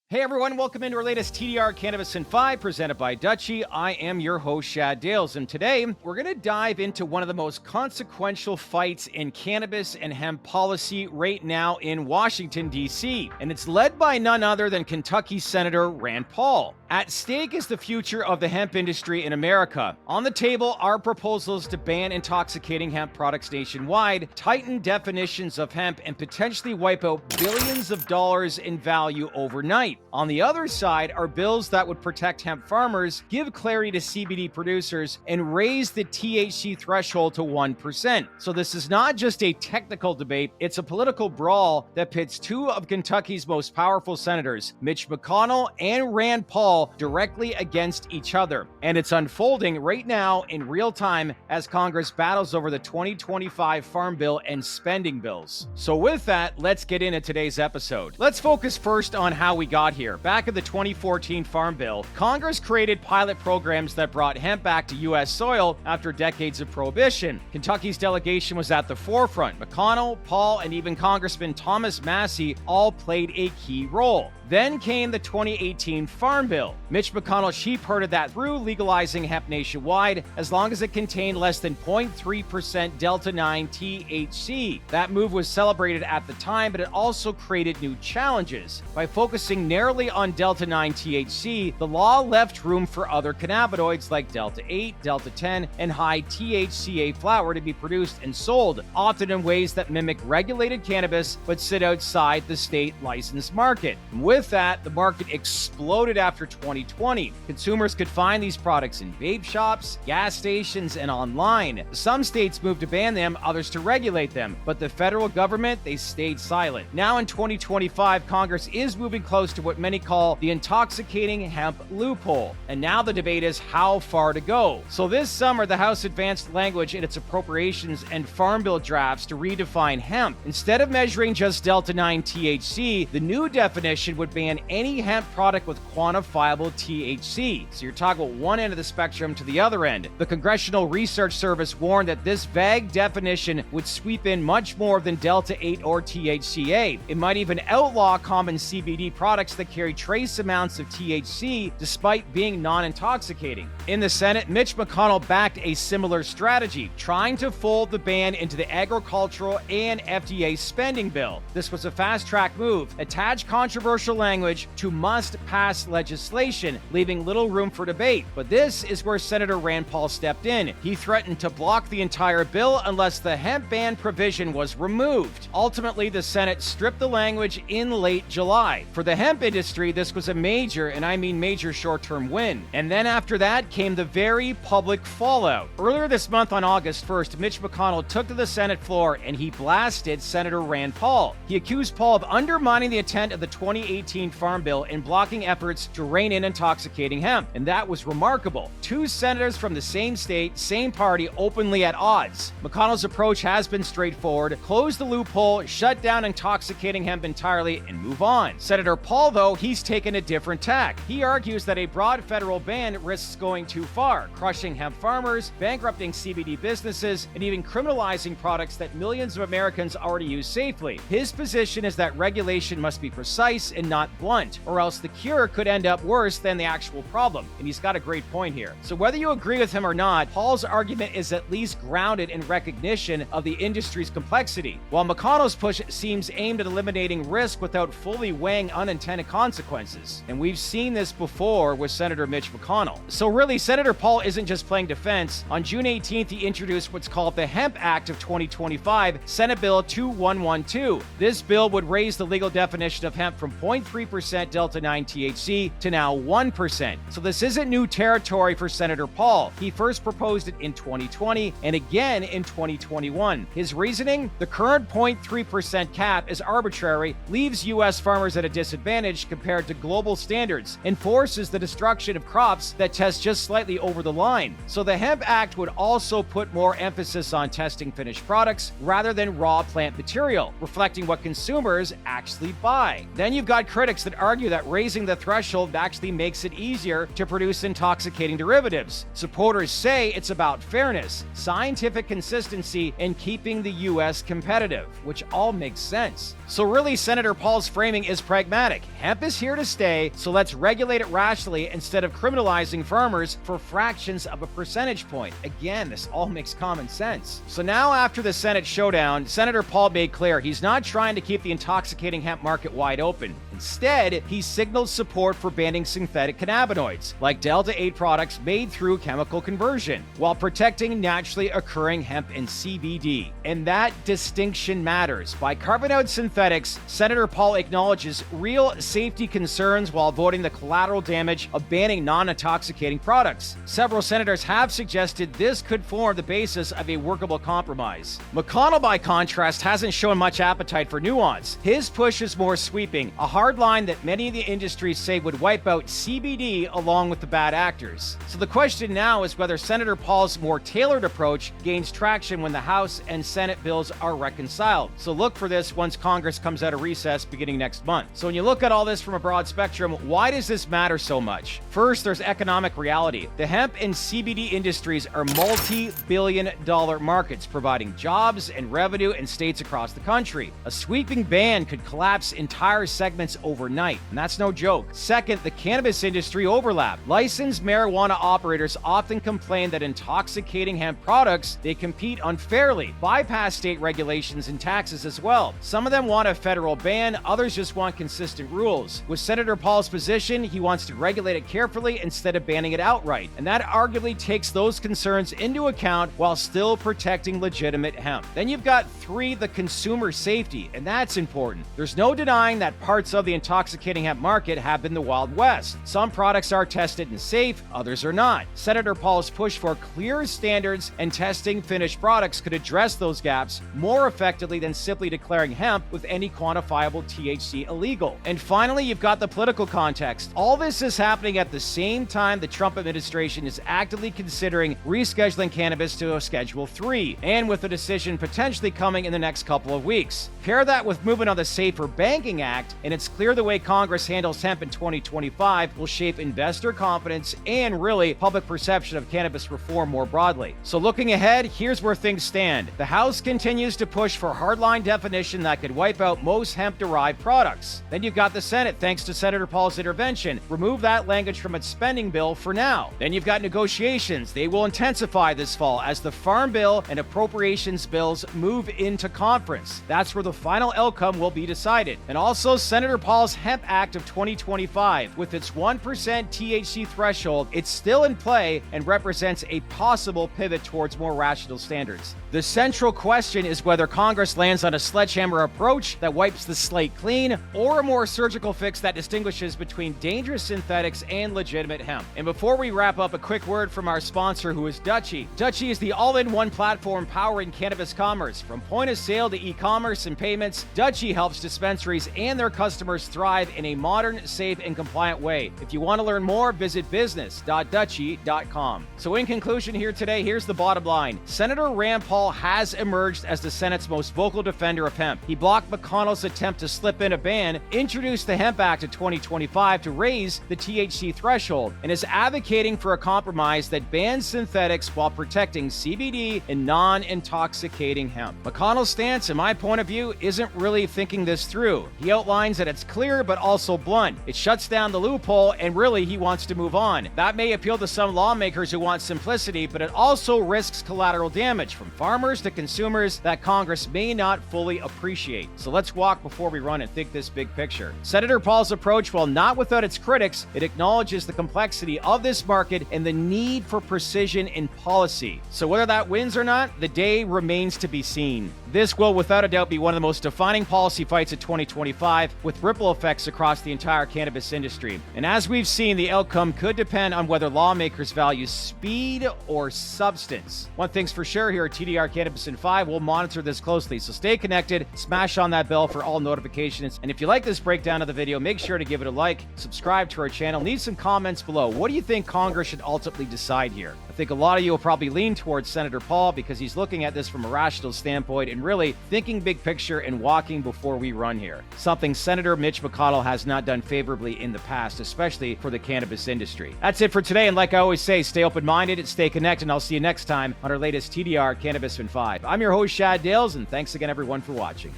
Hey everyone, welcome into our latest TDR Cannabis in 5 presented by Dutchie. I am your host, Shad Dales, and today we're going to dive into one of the most consequential fights in cannabis and hemp policy right now in Washington, D.C., and it's led by none other than Kentucky Senator Rand Paul. At stake is the future of the hemp industry in America. On the table are proposals to ban intoxicating hemp products nationwide, tighten definitions of hemp, and potentially wipe out billions of dollars in value overnight. On the other side are bills that would protect hemp farmers, give clarity to CBD producers, and raise the THC threshold to 1%. So this is not just a technical debate, it's a political brawl that pits two of Kentucky's most powerful senators, Mitch McConnell and Rand Paul, directly against each other. And it's unfolding right now in real time as Congress battles over the 2025 Farm Bill and spending bills. So with that, let's get into today's episode. Let's focus first on how we got here. Back in the 2014 Farm Bill, Congress created pilot programs that brought hemp back to U.S. soil after decades of prohibition. Kentucky's delegation was at the forefront. McConnell, Paul, and even Congressman Thomas Massie all played a key role. Then came the 2018 Farm Bill. Mitch McConnell sheep-herded that through, legalizing hemp nationwide as long as it contained less than 0.3% Delta-9 THC. That move was celebrated at the time, but it also created new challenges. By focusing narrowly on Delta-9 THC, the law left room for other cannabinoids like Delta-8, Delta-10, and high THCA flower to be produced and sold, often in ways that mimic regulated cannabis but sit outside the state licensed market. With that, the market exploded after 2020. Consumers could find these products in vape shops, gas stations, and online. Some states moved to ban them, others to regulate them, but the federal government, they stayed silent. Now in 2025, Congress is moving close to what many call the intoxicating hemp loophole. And now the debate is how far to go. So this summer, the House advanced language in its appropriations and Farm Bill drafts to redefine hemp. Instead of measuring just Delta-9 THC, the new definition would ban any hemp product with quantifiable THC. So you're talking about one end of the spectrum to the other end. The Congressional Research Service warned that this vague definition would sweep in much more than Delta-8 or THCA. It might even outlaw common CBD products that carry trace amounts of THC despite being non-intoxicating. In the Senate, Mitch McConnell backed a similar strategy, trying to fold the ban into the agricultural and FDA spending bill. This was a fast-track move, attached controversial language to must-pass legislation, leaving little room for debate. But this is where Senator Rand Paul stepped in. He threatened to block the entire bill unless the hemp ban provision was removed. Ultimately, the Senate stripped the language in late July. For the hemp industry, this was a major, and I mean major, short-term win. And then after that came the very public fallout. Earlier this month on August 1st, Mitch McConnell took to the Senate floor and he blasted Senator Rand Paul. He accused Paul of undermining the intent of the 2018 Farm Bill and blocking efforts to rein in intoxicating hemp. And that was remarkable. Two senators from the same state, same party, openly at odds. McConnell's approach has been straightforward: close the loophole, shut down intoxicating hemp entirely, and move on. Senator Paul, though, he's taken a different tack. He argues that a broad federal ban risks going too far, crushing hemp farmers, bankrupting CBD businesses, and even criminalizing products that millions of Americans already use safely. His position is that regulation must be precise and not blunt, or else the cure could end up worse than the actual problem. And he's got a great point here. So whether you agree with him or not, Paul's argument is at least grounded in recognition of the industry's complexity, while McConnell's push seems aimed at eliminating risk without fully weighing unintended consequences. And we've seen this before with Senator Mitch McConnell. So really, Senator Paul isn't just playing defense. On June 18th, he introduced what's called the HEMP Act of 2025, Senate Bill 2112. This bill would raise the legal definition of hemp from 0.3% Delta-9 THC to now 1%. So this isn't new territory for Senator Paul. He first proposed it in 2020 and again in 2021. His reasoning? The current 0.3% cap is arbitrary, leaves U.S. farmers at a disadvantage compared to global standards, and forces the destruction of crops that test just slightly over the line. So the HEMP Act would also put more emphasis on testing finished products rather than raw plant material, reflecting what consumers actually buy. Then you've got critics that argue that raising the threshold actually makes it easier to produce intoxicating derivatives. Supporters say it's about fairness, scientific consistency, and keeping the U.S. competitive, which all makes sense. So really, Senator Paul's framing is pragmatic. Hemp is here to stay, so let's regulate it rationally instead of criminalizing farmers for fractions of a percentage point. Again, this all makes common sense. So now after the Senate showdown, Senator Paul made clear he's not trying to keep the intoxicating hemp market wide open. Instead, he signaled support for banning synthetic cannabinoids, like Delta-8 products made through chemical conversion, while protecting naturally occurring hemp and CBD. And that distinction matters. By carving out synthetics, Senator Paul acknowledges real safety concerns while avoiding the collateral damage of banning non-intoxicating products. Several senators have suggested this could form the basis of a workable compromise. McConnell, by contrast, hasn't shown much appetite for nuance. His push is more sweeping, a hard line that many of the industries say would wipe out CBD along with the bad actors. So the question now is whether Senator Paul's more tailored approach gains traction when the House and Senate bills are reconciled. So look for this once Congress comes out of recess beginning next month. So when you look at all this from a broad spectrum, why does this matter so much? First, there's economic reality. The hemp and CBD industries are multi-billion-dollar markets, providing jobs and revenue in states across the country. A sweeping ban could collapse entire segments overnight, and that's no joke. Second, the cannabis industry overlap. Licensed marijuana operators often complain that intoxicating hemp products, they compete unfairly, bypass state regulations and taxes as well. Some of them want a federal ban, others just want consistent rules. With Senator Paul's position, he wants to regulate it carefully instead of banning it outright, and that arguably takes those concerns into account while still protecting legitimate hemp. Then you've got three, the consumer safety, and that's important. There's no denying that parts of the intoxicating hemp market have been the Wild West. Some products are tested and safe, others are not. Senator Paul's push for clear standards and testing finished products could address those gaps more effectively than simply declaring hemp with any quantifiable THC illegal. And finally, you've got the political context. All this is happening at the same time the Trump administration is actively considering rescheduling cannabis to a Schedule 3, and with a decision potentially coming in the next couple of weeks. Pair that with movement on the Safer Banking Act, and it's clear the way Congress handles hemp in 2025 will shape investor confidence and really public perception of cannabis reform more broadly. So looking ahead, here's where things stand. The House continues to push for hardline definition that could wipe out most hemp-derived products. Then you've got the Senate, thanks to Senator Paul's intervention, remove that language from its spending bill for now. Then you've got negotiations. They will intensify this fall as the Farm Bill and appropriations bills move into conference. That's where the final outcome will be decided. And also Senator Paul's HEMP Act of 2025, with its 1% THC threshold, it's still in play and represents a possible pivot towards more rational standards. The central question is whether Congress lands on a sledgehammer approach that wipes the slate clean, or a more surgical fix that distinguishes between dangerous synthetics and legitimate hemp. And before we wrap up, a quick word from our sponsor, who is Dutchie. Dutchie is the all-in-one platform powering cannabis commerce. From point of sale to e-commerce and payments, Dutchie helps dispensaries and their customers thrive in a modern, safe, and compliant way. If you want to learn more, visit business.dutchie.com. So in conclusion here today, here's the bottom line. Senator Rand Paul has emerged as the Senate's most vocal defender of hemp. He blocked McConnell's attempt to slip in a ban, introduced the HEMP Act of 2025 to raise the THC threshold, and is advocating for a compromise that bans synthetics while protecting CBD and non-intoxicating hemp. McConnell's stance, in my point of view, isn't really thinking this through. He outlines that it's clear but also blunt. It shuts down the loophole, and really he wants to move on. That may appeal to some lawmakers who want simplicity, but it also risks collateral damage from farmers to consumers that Congress may not fully appreciate. So let's walk before we run and think this big picture. Senator Paul's approach, while not without its critics, it acknowledges the complexity of this market and the need for precision in policy. So whether that wins or not, the day remains to be seen. This will without a doubt be one of the most defining policy fights of 2025, with ripple effects across the entire cannabis industry. And as we've seen, the outcome could depend on whether lawmakers value speed or substance. One thing's for sure here at TDR Cannabis in 5, we'll monitor this closely. So stay connected, smash on that bell for all notifications. And if you like this breakdown of the video, make sure to give it a like, subscribe to our channel, leave some comments below. What do you think Congress should ultimately decide here? I think a lot of you will probably lean towards Senator Paul because he's looking at this from a rational standpoint and really thinking big picture and walking before we run here. Something Senator Mitch McConnell has not done favorably in the past, especially for the cannabis industry. That's it for today, and like I always say, stay open-minded and stay connected, and I'll see you next time on our latest TDR Cannabis in 5. I'm your host, Shad Dales, and thanks again everyone for watching.